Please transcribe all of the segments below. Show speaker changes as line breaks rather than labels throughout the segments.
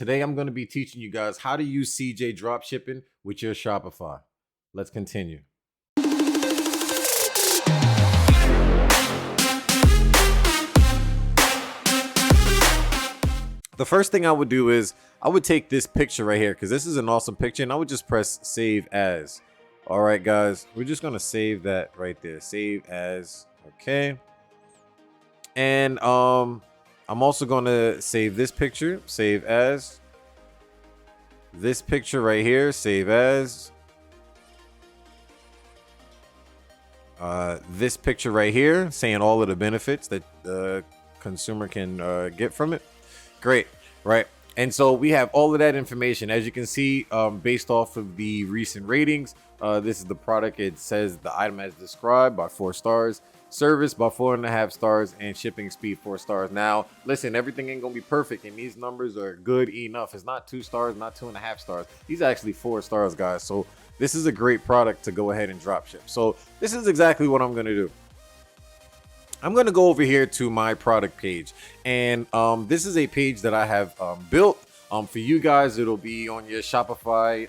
Today, I'm going to be teaching you guys how to use CJ Dropshipping with your Shopify. Let's continue. The first thing I would do is I would take this picture right here because this is an awesome picture, and I would just press save as. All right, guys, we're just going to save that right there. Save as. Okay. And I'm also going to save this picture. Save as. This picture right here, save as. This picture right here, saying all of the benefits that the consumer can get from it. Great, right? And so we have all of that information. As you can see, based off of the recent ratings, this is the product. It says the item as described by 4 stars. Service by 4.5 stars, and shipping speed 4 stars. Now, listen, everything ain't gonna be perfect, and these numbers are good enough. It's not 2 stars, not 2.5 stars. These are actually 4 stars, guys. So this is a great product to go ahead and drop ship. So this is exactly what I'm gonna do. I'm gonna go over here to my product page, and this is a page that I have built. For you guys, it'll be on your Shopify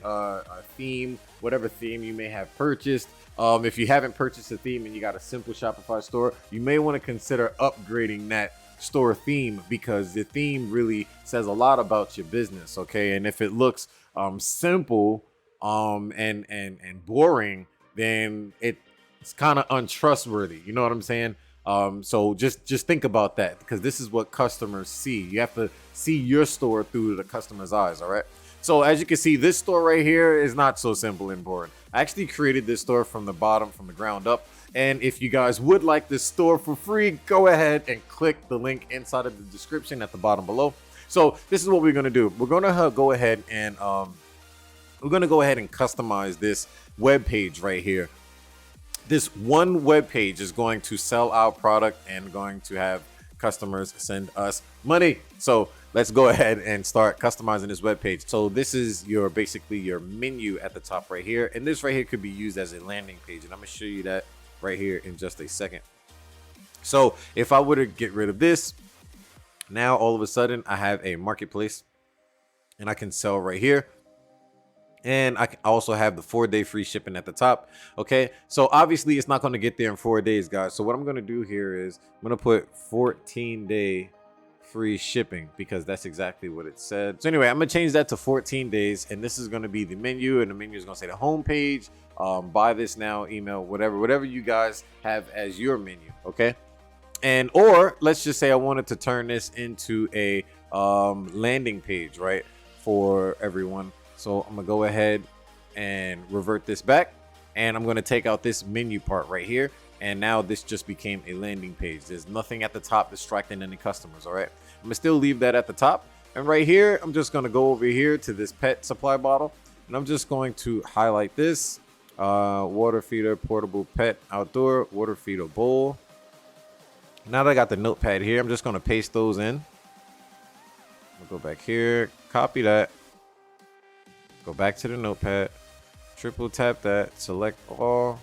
theme, whatever theme you may have purchased. If you haven't purchased a theme and you got a simple Shopify store, you may want to consider upgrading that store theme, because the theme really says a lot about your business. Okay, and if it looks simple and boring, then it's kind of untrustworthy. You know what I'm saying? So just think about that, because this is what customers see. You have to see your store through the customer's eyes. All right. So as you can see, this store right here is not so simple and boring. I actually created this store from the bottom, from the ground up. And if you guys would like this store for free, go ahead and click the link inside of the description at the bottom below. So this is what we're going to do. We're going to go ahead and customize this web page right here. This one web page is going to sell our product and going to have customers send us money. So let's go ahead and start customizing this web page. So this is basically your menu at the top right here, and this right here could be used as a landing page, and I'm gonna show you that right here in just a second. So if I were to get rid of this, now all of a sudden I have a marketplace, and I can sell right here. And I also have the 4-day free shipping at the top. Okay, so obviously it's not going to get there in 4 days, guys. So what I'm going to do here is I'm going to put 14-day free shipping, because that's exactly what it said. So anyway, I'm going to change that to 14 days, and this is going to be the menu, and the menu is going to say the home page, buy this now, email, whatever you guys have as your menu. Okay, and or let's just say I wanted to turn this into a landing page, right, for everyone. So I'm gonna go ahead and revert this back, and I'm gonna take out this menu part right here, and now this just became a landing page. There's nothing at the top distracting any customers. All right, I'm gonna still leave that at the top, and right here I'm just gonna go over here to this pet supply bottle, and I'm just going to highlight this water feeder, portable pet outdoor water feeder bowl. Now that I got the notepad here, I'm just gonna paste those in. I'll go back here, copy that. Go back to the notepad, triple tap that, select all,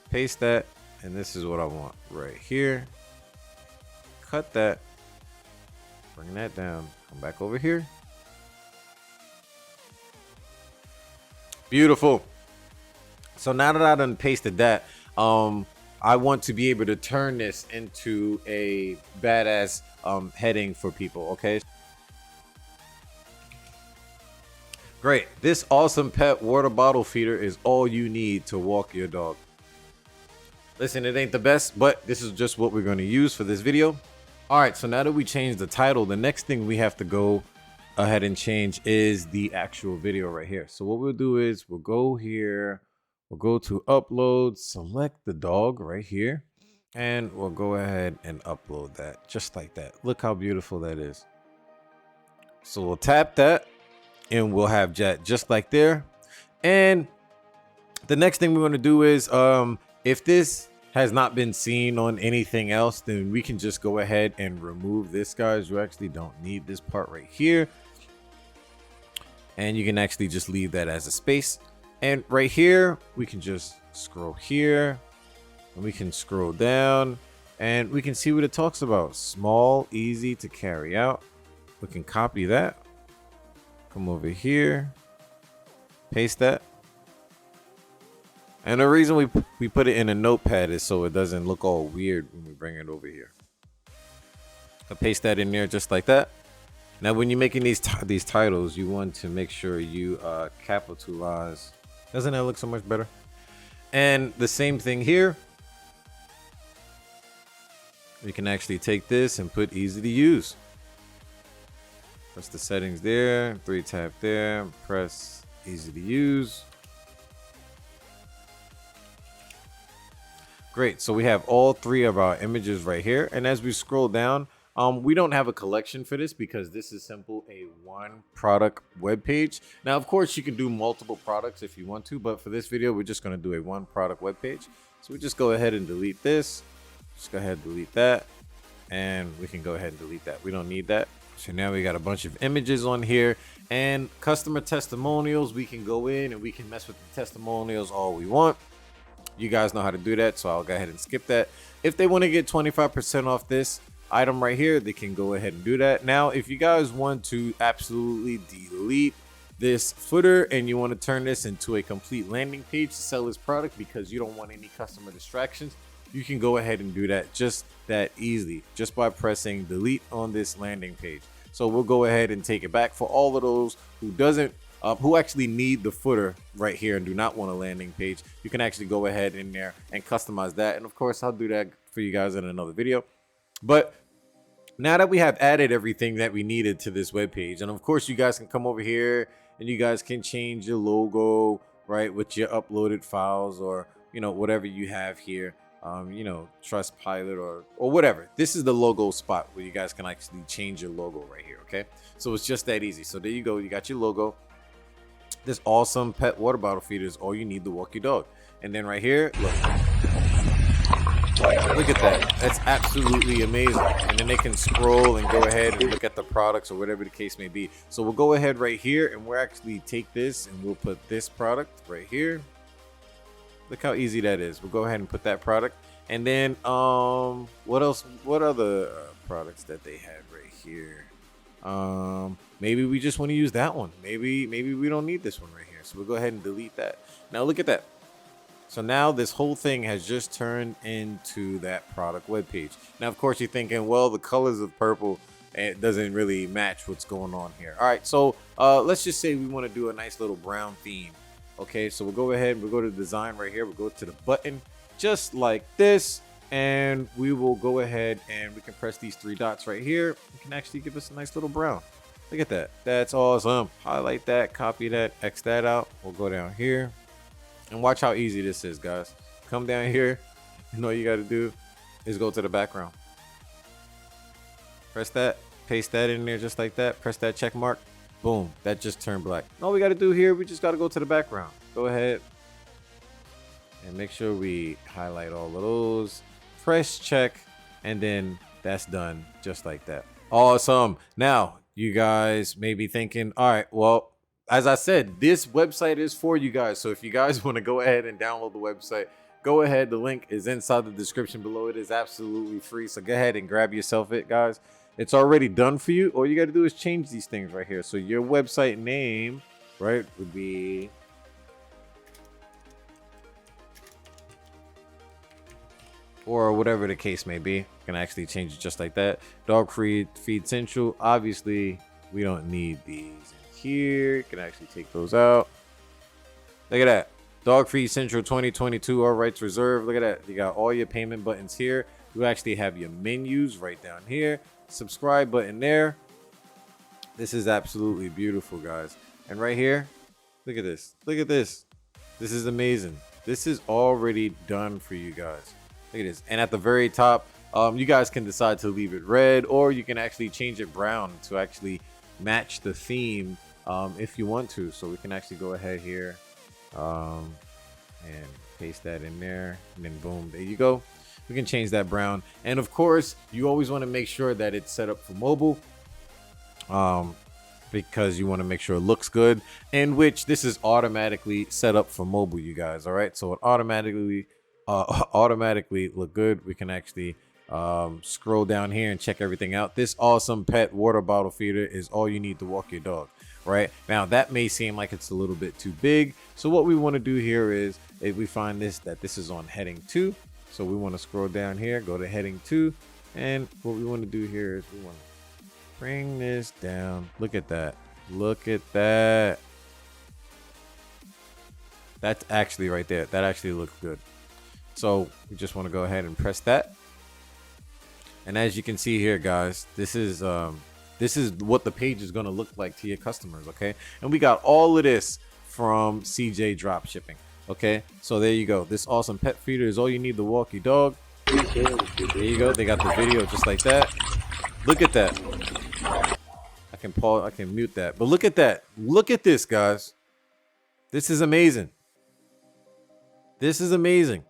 paste that, and this is what I want right here. Cut that, bring that down, come back over here. Beautiful. So now that I done pasted that, I want to be able to turn this into a badass heading for people. Okay. Great. This awesome pet water bottle feeder is all you need to walk your dog. Listen, it ain't the best, but this is just what we're going to use for this video. All right, so now that we changed the title, the next thing we have to go ahead and change is the actual video right here. So what we'll do is we'll go here, we'll go to upload, select the dog right here, and we'll go ahead and upload that just like that. Look how beautiful that is. So we'll tap that, and we'll have Jet just like there. And the next thing we want to do is if this has not been seen on anything else, then we can just go ahead and remove this, guys. You actually don't need this part right here, and you can actually just leave that as a space. And right here we can just scroll here, and we can scroll down, and we can see what it talks about. Small, easy to carry out. We can copy that, come over here, paste that. And the reason we put it in a notepad is so it doesn't look all weird when we bring it over here. So paste that in there just like that. Now, when you're making these titles, you want to make sure you capitalize. Doesn't that look so much better? And the same thing here. We can actually take this and put easy to use. Press the settings there, 3-tap there, press easy to use. Great, so we have all 3 of our images right here. And as we scroll down, we don't have a collection for this because this is simple a one product web page. Now, of course, you can do multiple products if you want to, but for this video, we're just going to do a one product web page. So we just go ahead and delete this. Just go ahead and delete that. And we can go ahead and delete that. We don't need that. So now we got a bunch of images on here and customer testimonials. We can go in and we can mess with the testimonials all we want. You guys know how to do that, so I'll go ahead and skip that. If they want to get 25% off this item right here, they can go ahead and do that. Now, if you guys want to absolutely delete this footer and you want to turn this into a complete landing page to sell this product because you don't want any customer distractions, you can go ahead and do that just that easily, just by pressing delete on this landing page. So we'll go ahead and take it back for all of those who actually need the footer right here and do not want a landing page. You can actually go ahead in there and customize that. And of course, I'll do that for you guys in another video. But now that we have added everything that we needed to this web page, and of course you guys can come over here and you guys can change your logo, right, with your uploaded files or, you know, whatever you have here, you know, Trustpilot or whatever. This is the logo spot where you guys can actually change your logo right here. Okay, so it's just that easy. So there you go. You got your logo. This awesome pet water bottle feeder is all you need to walk your dog. And then right here, look at that. That's absolutely amazing. And then they can scroll and go ahead and look at the products or whatever the case may be. So we'll go ahead right here and we'll actually take this and we'll put this product right here. Look how easy that is. We'll go ahead and put that product. And then what else? What other products that they had right here? Maybe we just want to use that one. Maybe we don't need this one right here. So we'll go ahead and delete that. Now look at that. So now this whole thing has just turned into that product web page. Now, of course, you're thinking, well, the colors of purple, it doesn't really match what's going on here. All right, so let's just say we want to do a nice little brown theme. Okay, so we'll go ahead, we'll go to design right here. We'll go to the button just like this. And we will go ahead and we can press these 3 dots right here. It can actually give us a nice little brown. Look at that. That's awesome. Highlight that, copy that, X that out. We'll go down here. And watch how easy this is, guys. Come down here, and all you got to do is go to the background. Press that, paste that in there just like that. Press that check mark. Boom, that just turned black. All we got to do here, we just got to go to the background. Go ahead and make sure we highlight all of those. Press check, and then that's done just like that. Awesome. Now, you guys may be thinking, all right, well, as I said, this website is for you guys. So if you guys want to go ahead and download the website, go ahead. The link is inside the description below. It is absolutely free. So go ahead and grab yourself it, guys. It's already done for you. All you got to do is change these things right here. So your website name, right, would be or whatever the case may be. You can actually change it just like that. Dog feed central. Obviously, we don't need these. Here, you can actually take those out. Look at that. Dog Feed Central 2022, all rights reserved. Look at that. You got all your payment buttons here. You actually have your menus right down here. Subscribe button there. This is absolutely beautiful, guys. And right here, look at this. Look at this. This is amazing. This is already done for you guys. Look at this. And at the very top, you guys can decide to leave it red, or you can actually change it brown to actually match the theme if you want to. So we can actually go ahead here and paste that in there, and then boom, there you go. We can change that brown. And of course, you always want to make sure that it's set up for mobile, because you want to make sure it looks good, in which this is automatically set up for mobile, you guys. All right, so it automatically look good. We can actually Scroll down here and check everything out. This awesome pet water bottle feeder is all you need to walk your dog. Right now, that may seem like it's a little bit too big. So what we want to do here is, if we find that this is on heading 2, so we want to scroll down here, go to heading 2, and what we want to do here is we want to bring this down. Look at that. Look at that. That's actually right there. That actually looks good. So we just want to go ahead and press that. And as you can see here, guys, this is what the page is going to look like to your customers. Okay, and we got all of this from CJ Dropshipping. Okay, so there you go. This awesome pet feeder is all you need to walk your dog. There you go. They got the video just like that. Look at that. I can pause. I can mute that. But look at that. Look at this, guys. This is amazing. This is amazing.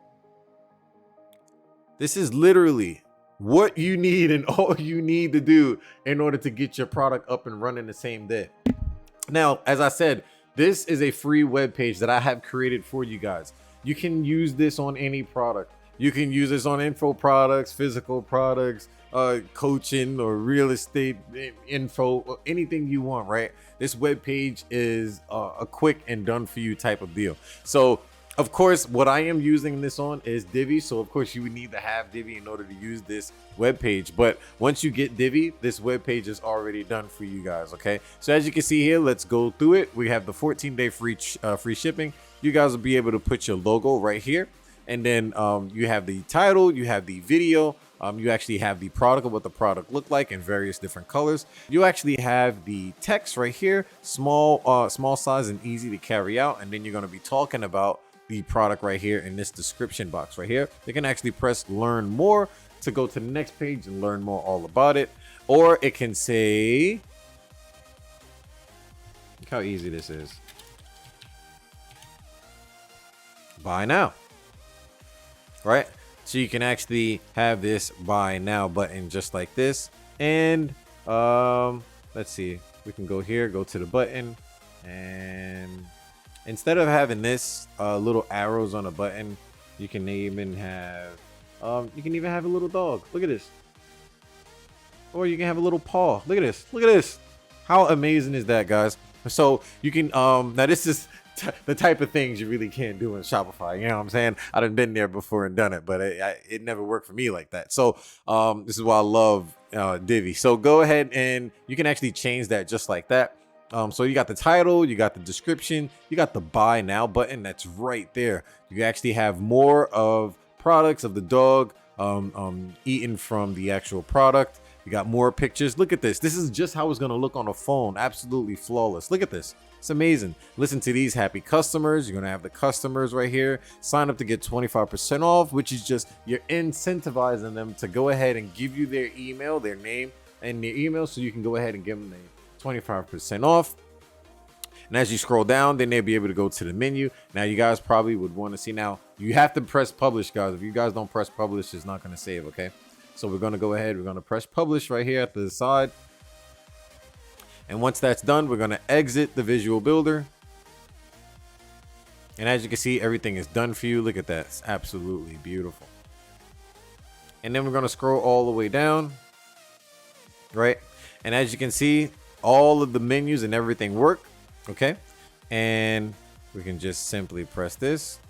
This is literally what you need and all you need to do in order to get your product up and running the same day. Now, as I said, this is a free web page that I have created for you guys. You can use this on any product. You can use this on info products, physical products, coaching or real estate info, or anything you want, right? This web page is a quick and done for you type of deal. So of course, what I am using this on is Divi. So of course you would need to have Divi in order to use this web page. But once you get Divi, this web page is already done for you guys. Okay. So as you can see here, let's go through it. We have the 14-day free shipping. You guys will be able to put your logo right here. And then you have the title, you have the video. You actually have the product of what the product looked like in various different colors. You actually have the text right here, small size and easy to carry out. And then you're going to be talking about the product right here in this description box right here. They can actually press learn more to go to the next page and learn more all about it. Or it can say, look how easy this is. Buy now. Right? So you can actually have this buy now button just like this. And let's see, we can go here, go to the button, and instead of having this little arrows on a button, you can even have a little dog. Look at this. Or you can have a little paw. Look at this. Look at this. How amazing is that, guys? So you can now this is the type of things you really can't do in Shopify. You know what I'm saying? I done been there before and done it, but it never worked for me like that. So this is why I love Divi. So go ahead and you can actually change that just like that. So you got the title, you got the description, you got the buy now button that's right there. You actually have more of products of the dog eaten from the actual product. You got more pictures. Look at this. This is just how it's going to look on a phone. Absolutely flawless. Look at this. It's amazing. Listen to these happy customers. You're going to have the customers right here. Sign up to get 25% off, which is just you're incentivizing them to go ahead and give you their email, their name, and their email, so you can go ahead and give them the 25% off. And as you scroll down, then they'll be able to go to the menu. Now, you guys probably would want to see. Now, you have to press publish, guys. If you guys don't press publish, it's not going to save, okay? So we're going to go ahead. We're going to press publish right here at the side. And once that's done, we're going to exit the visual builder. And as you can see, everything is done for you. Look at that. It's absolutely beautiful. And then we're going to scroll all the way down. Right? And as you can see, all of the menus and everything work. Okay? And we can just simply press this.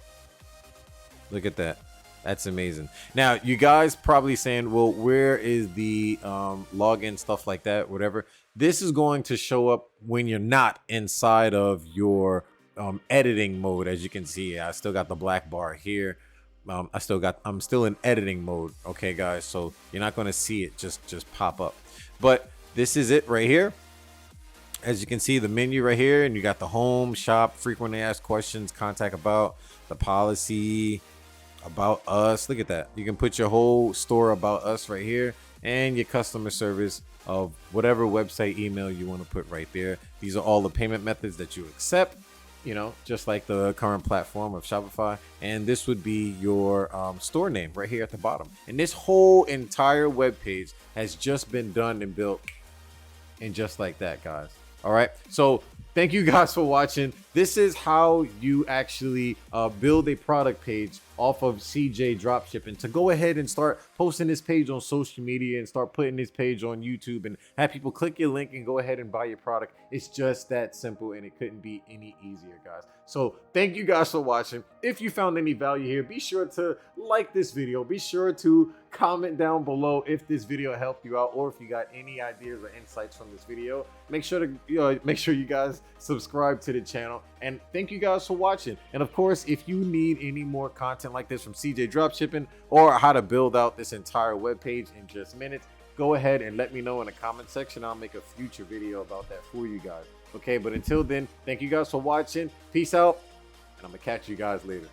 Look at that. That's amazing. Now, you guys probably saying, well, where is the login, stuff like that, whatever. This is going to show up when you're not inside of your editing mode. As you can see, I still got the black bar here. I'm still in editing mode. Okay, guys. So you're not going to see it just pop up. But this is it right here. As you can see, the menu right here, and you got the home, shop, frequently asked questions, contact about, the policy, about us. Look at that. You can put your whole store about us right here, and your customer service of whatever website email you want to put right there. These are all the payment methods that you accept, you know, just like the current platform of Shopify. And this would be your store name right here at the bottom. And this whole entire web page has just been done and built and just like that, guys. All right, so thank you guys for watching. This is how you actually build a product page off of CJ Dropshipping to go ahead and start posting this page on social media and start putting this page on YouTube and have people click your link and go ahead and buy your product. It's just that simple, and it couldn't be any easier, guys. So thank you guys for watching. If you found any value here, be sure to like this video. Be sure to comment down below if this video helped you out, or if you got any ideas or insights from this video. Make sure you guys subscribe to the channel, and thank you guys for watching. And of course, if you need any more content like this from CJ Dropshipping, or how to build out this entire web page in just minutes, go ahead and let me know in the comment section. I'll make a future video about that for you guys. Okay, but until then, thank you guys for watching. Peace out, and I'm gonna catch you guys later.